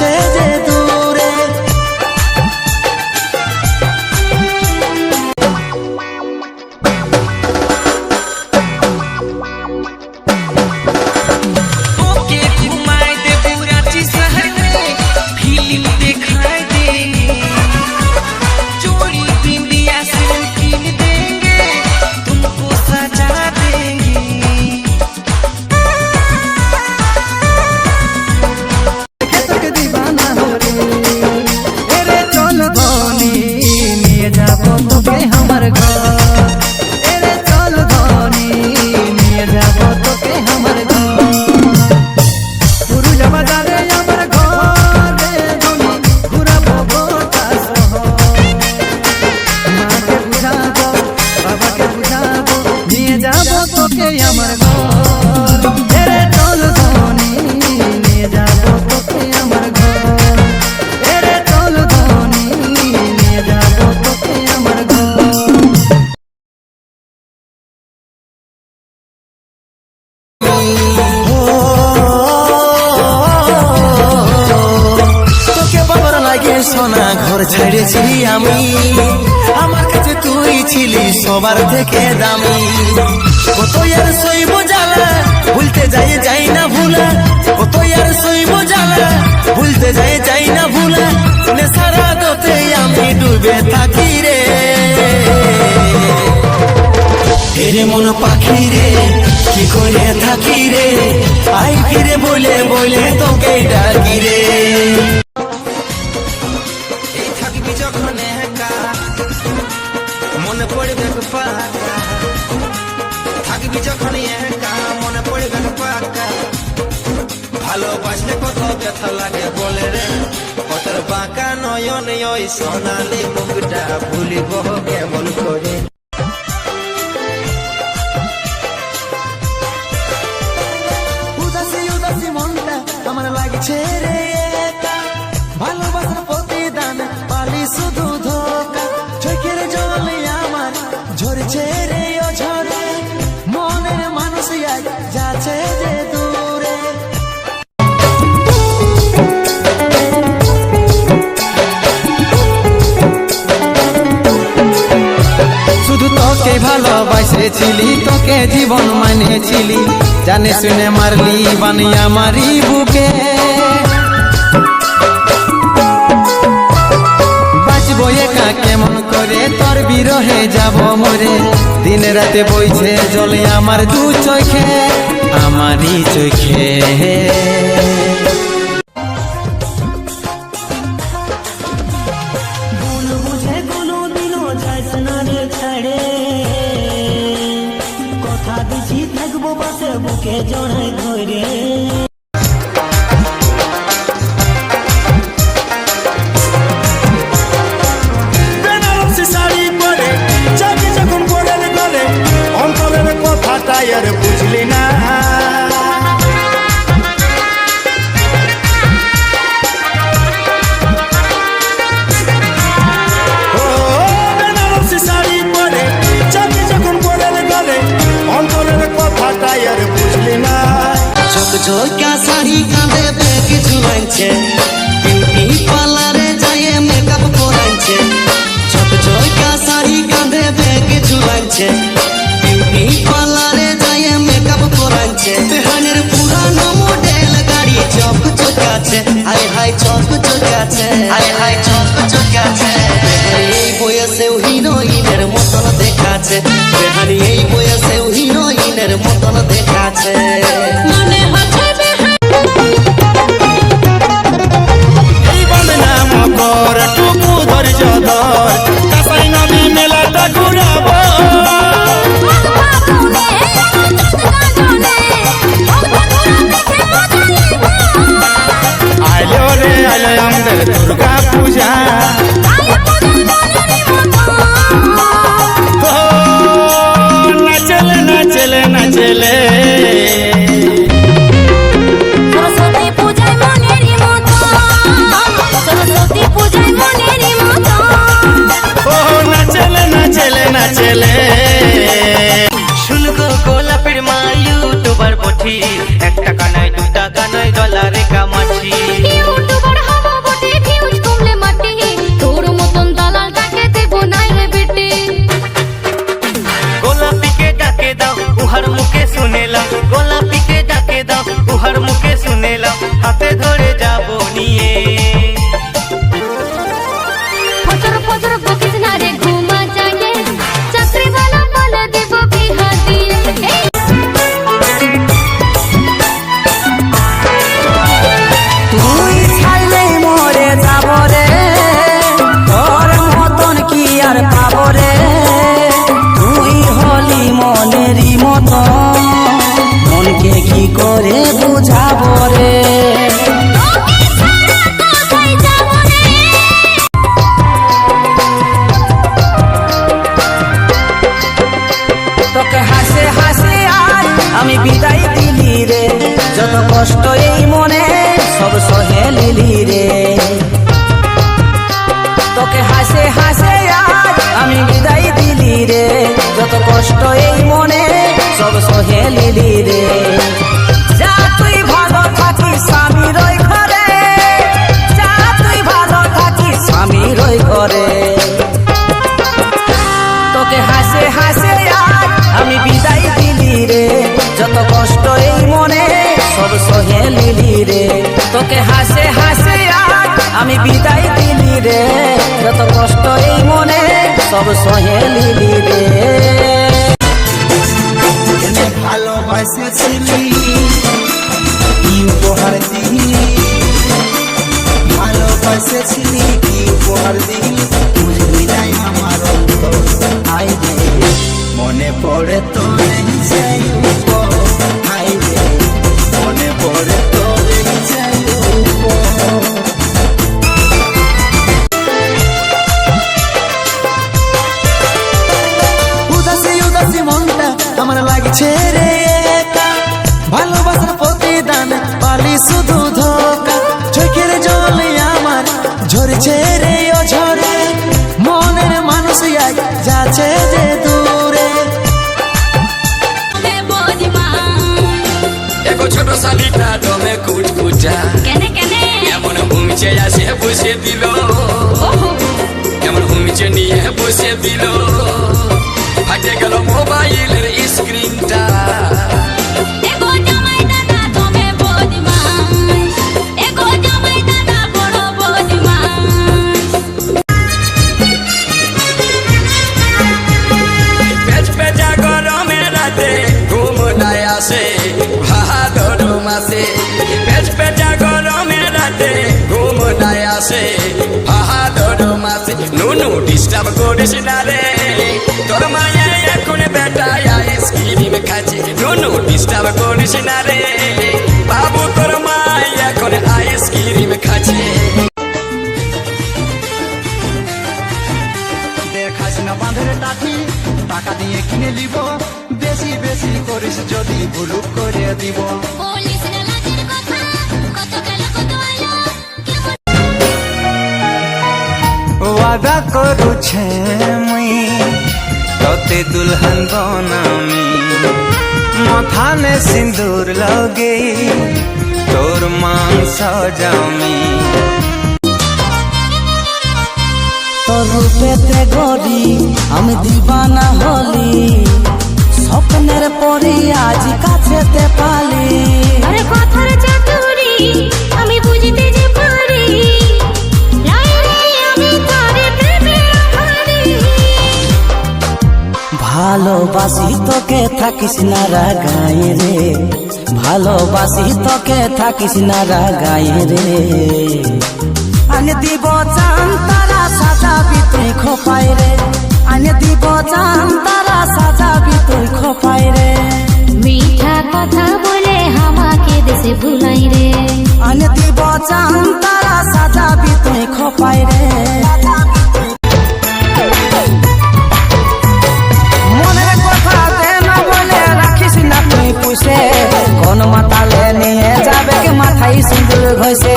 যাচ্ছে যে দূরে। সোনা ঘর ছেড়েছি আমি, আমার কাছে তুই ছিলি সবার থেকে দামি। কত আর সইব জ্বালা, ভুলতে যাই না ভুলা, কত আর সইব জ্বালা, ভুলতে যাই না ভুলা, নেশার আদতে আমি ডুবে থাকি রে। হেরে মন পাখি রে কি করে থাকি রে, আই ফিরে বলে বলে তোকে ডাকি রে। মনে পড়বে পাকা, থাকবি যখন একা মনে পড়বে পাকা। ভালোবাসলে কত ব্যথা লাগে বলে রে, কতর বাঁকা নয়ন ওই সোনালি মুখটা ভুলিব কেমন করে। উদাসী উদাসী মনটা আমার লাগছে রে একা, ভালোবাসার প্রতিদান পালি শুধু ধোকা। চোখের জলে আমার ঝরছে রে ও ঝরে, মনের মানুষ যাচ্ছে যে দূরে। শুধু তোকে ভালোবাসেছিলি, তোকে জীবন মানেছিলি, জানে শুনে মারলি বানিয়া মারি বুকে। বাঁচবো একা কেমন করে, তোর বিরহে যাব মরে, দিন রাতে বইছে জলে আমার দু চোখে, আমারই চোখে। কথা দিছি থাকবো বাসে বুকে জড়াই ধরে। আর বুঝলি না ও বেনারসি শাড়ি পরে চাঁদি যখন পড়ে গলে, অন্তরের কথাটাই আর বুঝলি না। ঝকঝকা শাড়ি কাঁধে ব্যাগ ঝুলাইছে, বিউটি পার্লারে যায় মেকআপ করাইছে। ঝকঝকা শাড়ি কাঁধে ব্যাগ ঝুলাইছে, বিউটি পার্লারে যায় মেকআপ করাইছে। তেহানের পুরানো মডেল গাড়ি চকচকাছে, হাই হাই চকচকাছে, হাই হাই চকচকাছে। এই বয়সেও হিরোইনের মতন দেখাচ্ছে, তেহানি এই বয়সেও হিরোইনের মতন দেখাচ্ছে। এই বন্দনা মকর টুকু ধৈর্য ধর, কাসাই নদী মেলাটা ঘুরাব। আইলো রে আইলো আমাদের দুর্গা পূজা, নাচলে নাচলে নাচলে। সরস্বতী পূজায় মনের মতো, সরস্বতী পূজায় মনের মতো। ও নাচলে নাচলে নাচলে। শুনগো গোলাপের মা ইউটিউবার পঠি, 1 টাকা নয় 2 টাকা নয় ডলারে কামাচ্ছি। ইউটিউবার কষ্ট এই মনে সব সহে লিলি রে। তোকে হাসে হাসে আজ আমি বিদায় দিলি রে, যত কষ্ট এই মনে সব সহে লিলি রে। যা তুই ভালো থাকিস স্বামীর ওই ঘরে, যা তুই ভালো থাকিস স্বামীর ওই ঘরে। তোকে হাসে হাসে আজ আমি বিদায় দিলি রে, যত কষ্ট এই মনে সব সহে লিলি রে। তোকে হাসে হাসে আজ আমি বিদায় দিলি রে, যত কষ্ট এই মনে সব সহে লিলি রে। ভালোবাসেছিলি কি উপহার দিলি, ভালোবাসেছিলি কি উপহার দিলি, বুঝলি নাই আমার অন্তর। হাই রে মনে পড়ে তোর যাই হাই রে মনে পড়ে তোর যাই। উদাসী উদাসী মনটা আমার লাগছে রে একা, ভালোবাসার প্রতিদান পালি শুধু ধোকা। চোখের জলে আমার ঝরছে রে ও ঝরে, মনের মানুষ আজ যাচ্ছে যে দূরে। এগো ছোট শালিটা দমে কুচকুচা, কেনে কেনে এমন ঘুমিছে আসে বসে দিল, এমন ঘুমিছে নিয়ে বসে দিল, ফাটে গেল মোবাইলের স্ক্রিনটা। এগো জামাই দাদা তুমি বদমাশ, এগো জামাই দাদা বড় বদমাশ। পেচ পেচা গরমে রাতে ঘুম নাই আসে ভাদর মাসে, পেচ পেচা গরমে রাতে ঘুম নাই আসে ভাদর মাসে। নুনু ডিস্টার্ব করিস না রে, তোর মায়ে এখন বেটায় আইসক্রিম খাচ্ছে। নুনু ডিস্টার্ব করিস না রে বাবু, তোর মায়ে এখন আইসক্রিম খাচ্ছে। দেখাস না বাঁধের টাকি, টাকা দিয়ে কিনে নিব, বেশি বেশি করিস যদি ভুলুক করে দিব। বলিস না লাজের কথা, কত গেল কত আলো, কে ওয়াদা করুছে মুই তোতে দুলহন বনামি, মাথানে সিন্দুর লগে তোর মান সজামি। তোর রূপেতে গড়ি আমি দিবানা হলি, স্বপ্নের পরি আজ কাছেতে পালি। আরে কথার চাতুরি আমি বুঝতে যে পারি, লাইরে আমি তোরে প্রেমে হারি। ভালোবাসি তোকে থাকিস না রাগায় রে, ভালোবাসি তোকে থাকিস না রাগায় রে। আনে দিব চান তারা সাজাবি তুই খোপাই রে, আনে দিব চান তারা সাজাবি তুই খোপাই রে। মিঠা কথা বলে আমাকে দেশে ভুলাই রে, আনে দিব চান তারা সাজাবি তুই খোপাই রে। মনের কথা দেন বলে রাখিস না তুই পুষে, কোন মাতালে নিয়ে যাবে মাথায় সিঁদুর ঘষে।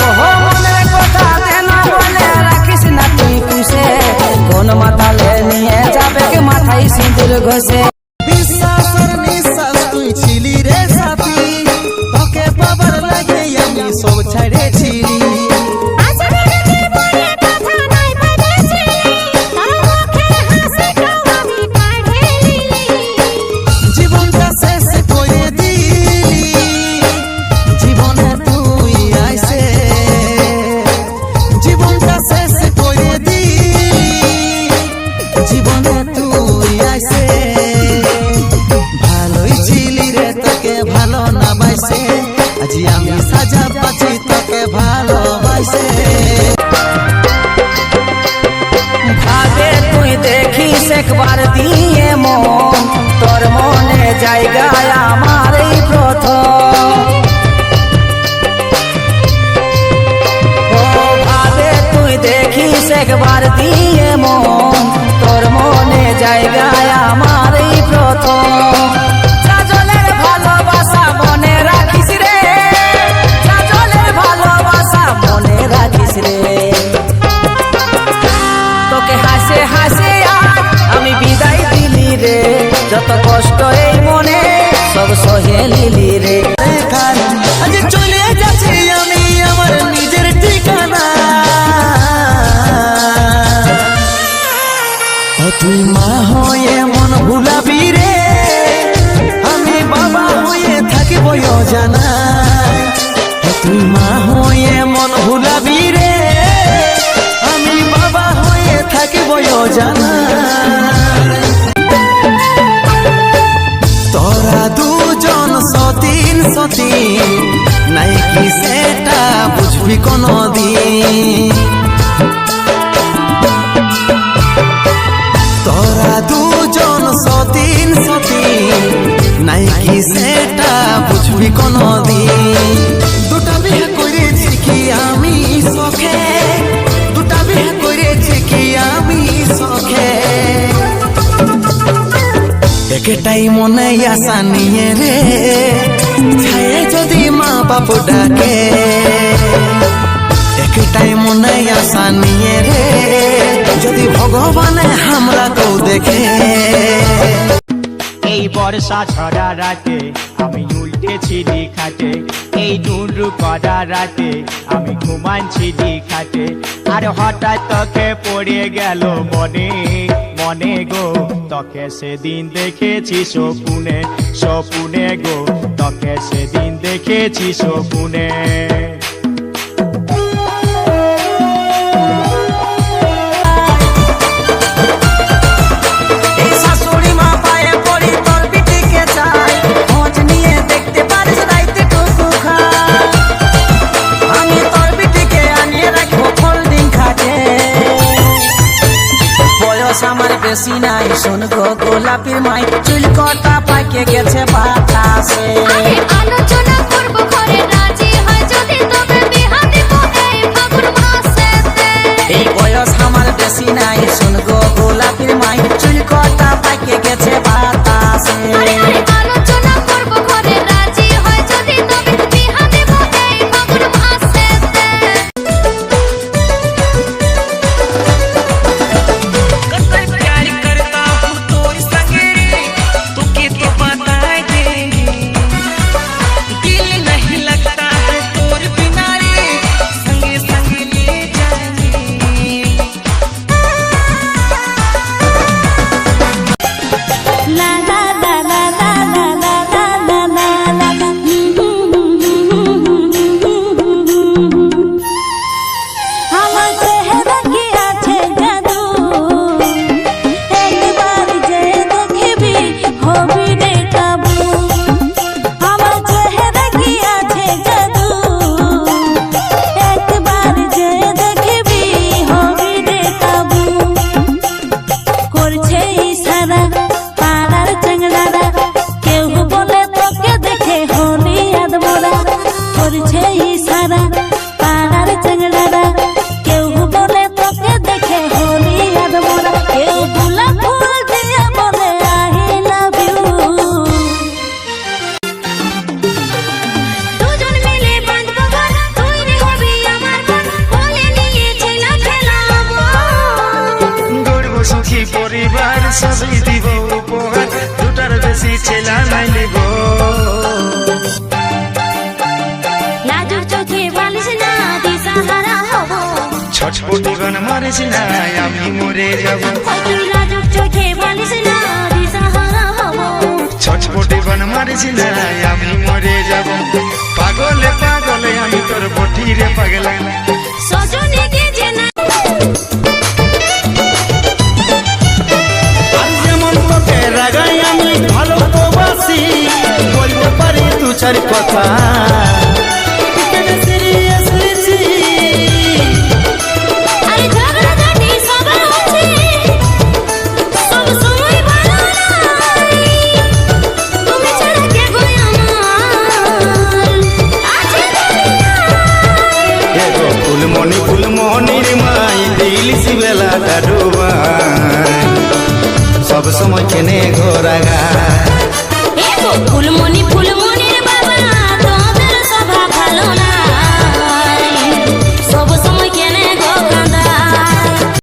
ওহো মনের কথা দেন বলে রাখিস না তুই পুষে, কোন মাতালে নিয়ে যাবে মাথায় সিঁদুর ঘষে। বিশ্বাসের নিঃশ্বাস তুই ছিলি রে সাথী, তোকে পাবার লাগে আমি সব ছেড়েছি। আজ তুই মা হয়ে মন ভুলাবি রে, আমি বাবা হয়ে থাকিব জানা। তুই মা হয়ে মন ভুলাবি রে, আমি বাবা হয়ে থাকিব জানা। তোরা দুজন সতীন সতীন নাই কি সেটা বুঝবি কোনদিন। তোরা দুজন সতীন সতীন নাই কি সেটা বুঝবি কোনদিন। দুটা বিয়ে করেছি কি আমি শখে, দুটা বিয়ে করেছি কি আমি শখে। একটাই মনে আশা নিয়ে রে, ছায়ে যদি মা বাপ ডাকে। একটাই মনে আশা নিয়ে রে, যদি ভগবানে আমরা তো দেখে। এই বর্ষা ঝরা রাতে আমি উল্টেছিলি খাটে, এই ডুন্ডু করা রাতে আমি ঘুমানছিলি খাটে। আর হঠাৎ তোকে পড়ে গেল মনে মনে গো, তোকে সেদিন দেখেছি স্বপ্নে স্বপ্নে গো, তোকে সেদিন দেখেছি স্বপ্নে। আমার বেশি নাই শোন গো গোলাপির মাই, চুল কটা পাকে গেছে বাতাসে। আরে আলোচনা করব ঘরে রাজি হয় যদি তবে বিহা দিব এই ফাগুন মাসেতে। এই বয়স আমার বেশি নাই শোন গো গোলাপির মাই, চুল কটা পাকে গেছে বাতাসে। আরে আলোচনা করব ঘরে রাজি হয় যদি তবে বিহা দিব এই ফাগুন মাসেতে। পরিবার সবই দিব উপহার, দুটার বেশি ছেলা নাই লিব। লাজুক চোখে বালিশ না দিশাহারা হব, ছটপটি গান মারিস না আমি মরে যাব। তুই লাজুক চোখে বালিশ না দিশাহারা হব, ছটপটি গান মারিস না আমি মরে যাব। পাগলে পাগলে আমি তোর বটিরে পাগলা, সজনে কে যে না রাগাই আমি ভালো তো বাসি, বলবো পারি দু চার কথা। আরে ঝগড়া ঝাঁটি সবার হচ্ছে, সব সময় ভালো নাই। তুমি ছাড়া কে গো আমার আছে দুনিয়ায়। ফুলমণি ফুলমণির মাই দিল সিবেলা ডুবাই, সব সময় কেনে ঘোরা গা।